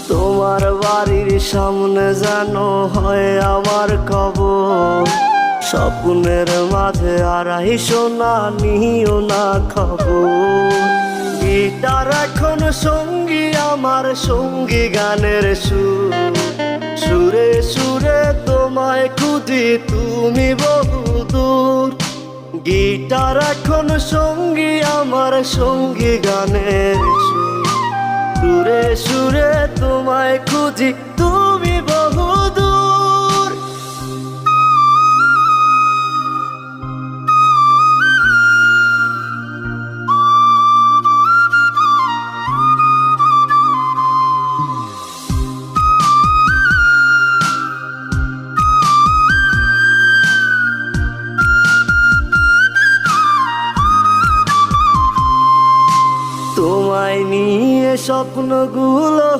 তোমার বাড়ির সামনে যেন হয় আমার কবর। স্বপ্নের মাঝে আড়াইশো না নিও না খবর। গিটার এখন সঙ্গী আমার, সঙ্গী গানের সুর। সুরে সুরে তোমায় খুঁজি তুমি বহুদূর। গিটার এখন সঙ্গী আমার, সঙ্গী গানের সুর। সুরে সুরে তোমায় খুঁজি তুমি বহুদূর। তোমায় নিয়ে স্বপ্নগুলো